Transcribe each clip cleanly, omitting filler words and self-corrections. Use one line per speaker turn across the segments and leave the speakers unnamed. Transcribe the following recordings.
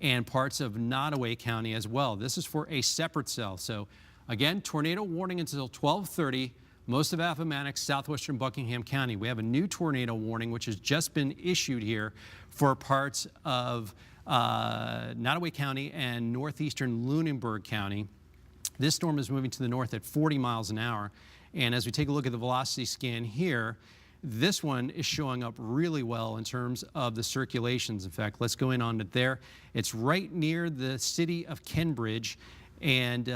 and parts of Nottoway County as well. This is for a separate cell. So again, tornado warning until 12:30. Most of Appomattox, southwestern Buckingham County. We have a new tornado warning, which has just been issued here for parts of Nottoway County and northeastern Lunenburg County. This storm is moving to the north at 40 miles an hour. And as we take a look at the velocity scan here, this one is showing up really well in terms of the circulations. In fact, let's go in on it there. It's right near the city of Kenbridge, and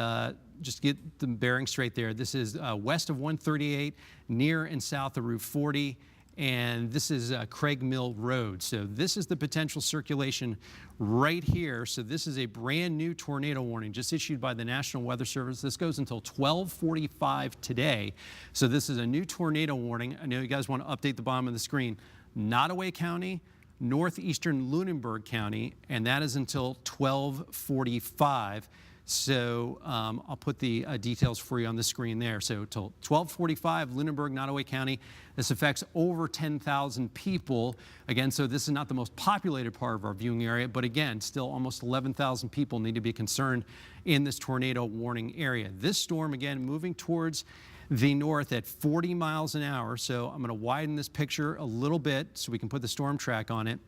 just get the bearing straight there. This is west of 138, near and south of Route 40, and this is Craig Mill Road. So this is the potential circulation right here. So this is a brand new tornado warning just issued by the National Weather Service. This goes until 12:45 today. So this is a new tornado warning. I know you guys want to update the bottom of the screen. Nottoway County, northeastern Lunenburg County, and that is until 12:45. So I'll put the details for you on the screen there. So till 12:45, Lunenburg, Nottoway County. This affects over 10,000 people. Again, so this is not the most populated part of our viewing area, but again, still almost 11,000 people need to be concerned in this tornado warning area. This storm, again, moving towards the north at 40 miles an hour. So I'm going to widen this picture a little bit so we can put the storm track on it.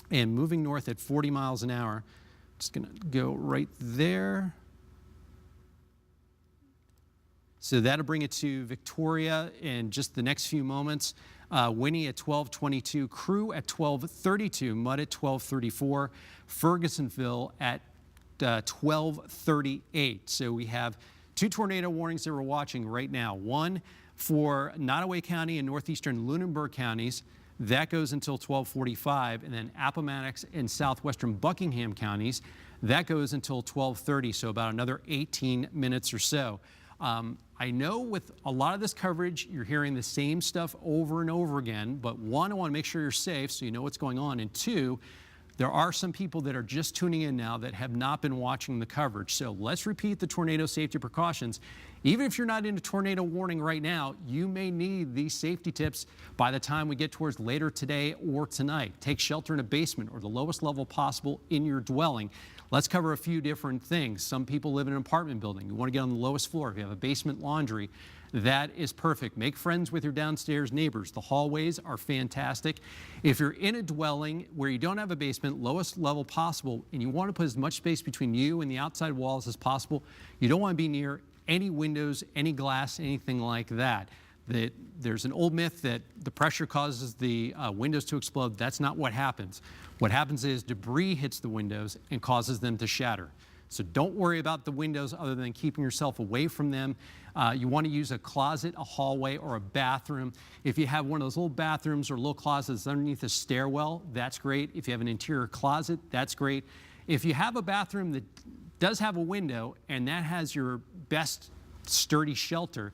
And moving north at 40 miles an hour. Just going to go right there. So that'll bring it to Victoria in just the next few moments. Winnie at 12:22, Crew at 12:32, Mudd at 12:34, Fergusonville at 12:38. So we have two tornado warnings that we're watching right now. One for Nottoway County and northeastern Lunenburg counties. That goes until 12:45, and then Appomattox and southwestern Buckingham counties, that goes until 12:30, so about another 18 minutes or so. I know with a lot of this coverage, you're hearing the same stuff over and over again, but one, I want to make sure you're safe so you know what's going on, and two, there are some people that are just tuning in now that have not been watching the coverage. So let's repeat the tornado safety precautions. Even if you're not in a tornado warning right now, you may need these safety tips by the time we get towards later today or tonight. Take shelter in a basement or the lowest level possible in your dwelling. Let's cover a few different things. Some people live in an apartment building. You want to get on the lowest floor. If you have a basement laundry, that is perfect. Make friends with your downstairs neighbors. The hallways are fantastic. If you're in a dwelling where you don't have a basement, lowest level possible, and you want to put as much space between you and the outside walls as possible, you don't want to be near any windows, any glass, anything like that. There's an old myth that the pressure causes the windows to explode. That's not what happens. What happens is debris hits the windows and causes them to shatter. So don't worry about the windows other than keeping yourself away from them. You want to use a closet, a hallway, or a bathroom. If you have one of those little bathrooms or little closets underneath a stairwell, that's great. If you have an interior closet, that's great. If you have a bathroom that does have a window and that has your best sturdy shelter,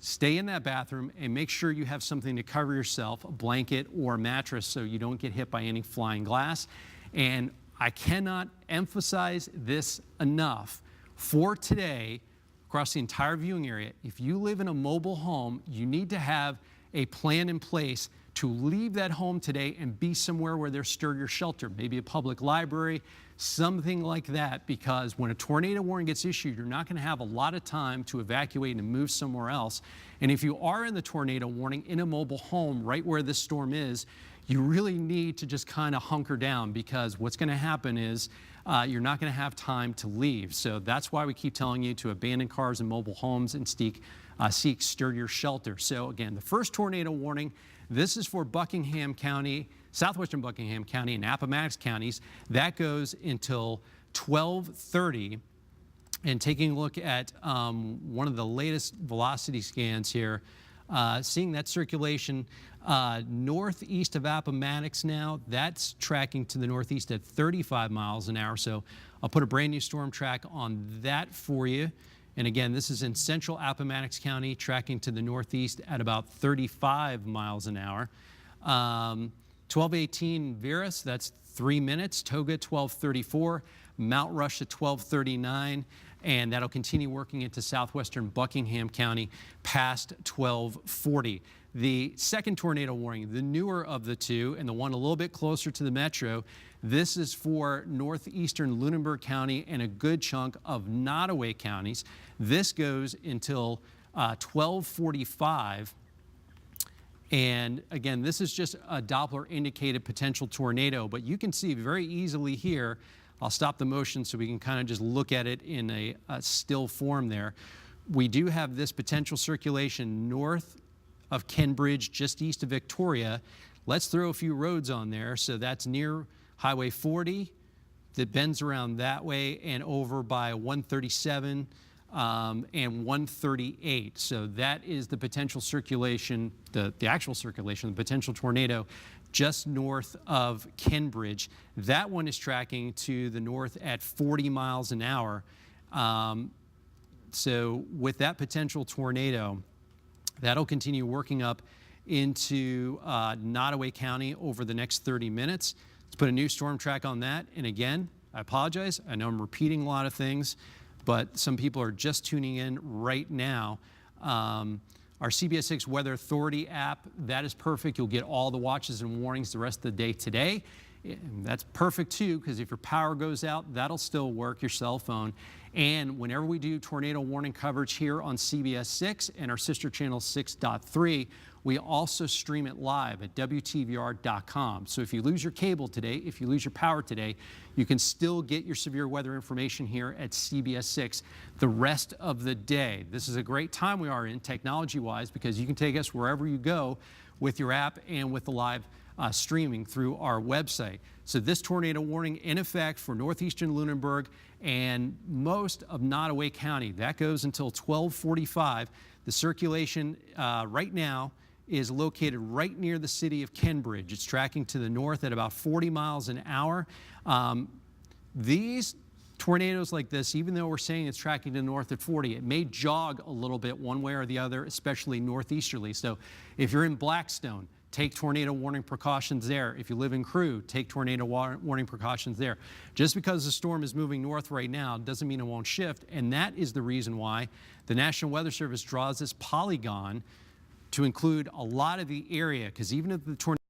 stay in that bathroom and make sure you have something to cover yourself, a blanket or a mattress, so you don't get hit by any flying glass. And I cannot emphasize this enough. For today, across the entire viewing area, if you live in a mobile home, you need to have a plan in place to leave that home today and be somewhere where there's sturdier shelter, maybe a public library, something like that, because when a tornado warning gets issued, you're not going to have a lot of time to evacuate and move somewhere else. And if you are in the tornado warning in a mobile home right where this storm is, you really need to just kind of hunker down, because what's going to happen is you're not going to have time to leave. So that's why we keep telling you to abandon cars and mobile homes and seek sturdier shelter. So again, the first tornado warning, this is for Buckingham County, southwestern Buckingham County and Appomattox counties. That goes until 12:30. And taking a look at one of the latest velocity scans here, seeing that circulation northeast of Appomattox now, that's tracking to the northeast at 35 miles an hour. So I'll put a brand new storm track on that for you. And again, this is in central Appomattox County, tracking to the northeast at about 35 miles an hour. 1218 Verus, that's 3 minutes. Toga, 1234. Mount Rush at 1239. And that'll continue working into southwestern Buckingham County past 1240. The second tornado warning, the newer of the two, and the one a little bit closer to the metro, This is for northeastern Lunenburg County and a good chunk of Nottoway counties. This goes until 12:45. And again, this is just a Doppler indicated potential tornado, but you can see very easily here. I'll stop the motion so we can kind of just look at it in a still form there. We do have this potential circulation north of Kenbridge, just east of Victoria. Let's throw a few roads on there. So that's near Highway 40 that bends around that way and over by 137 and 138. So that is the potential circulation, the actual circulation, the potential tornado just north of Kenbridge. That one is tracking to the north at 40 miles an hour. So with that potential tornado, that'll continue working up into Nottoway County over the next 30 minutes. Let's put a new storm track on that. And again, I apologize. I know I'm repeating a lot of things, but some people are just tuning in right now. Our CBS 6 Weather Authority app, that is perfect. You'll get all the watches and warnings the rest of the day today. And that's perfect too, because if your power goes out, that'll still work, your cell phone. And whenever we do tornado warning coverage here on CBS 6 and our sister channel 6.3, we also stream it live at WTVR.com. So if you lose your cable today, if you lose your power today, you can still get your severe weather information here at CBS 6 the rest of the day. This is a great time we are in technology-wise because you can take us wherever you go with your app and with the live streaming through our website. So this tornado warning in effect for northeastern Lunenburg and most of Nottoway County. That goes until 12:45. The circulation right now is located right near the city of Kenbridge. It's tracking to the north at about 40 miles an hour. These tornadoes like this, even though we're saying it's tracking to the north at 40, it may jog a little bit one way or the other, especially northeasterly. So if you're in Blackstone, take tornado warning precautions there. If you live in Crewe, take tornado warning precautions there. Just because the storm is moving north right now doesn't mean it won't shift, and that is the reason why the National Weather Service draws this polygon to include a lot of the area, because even if the tornado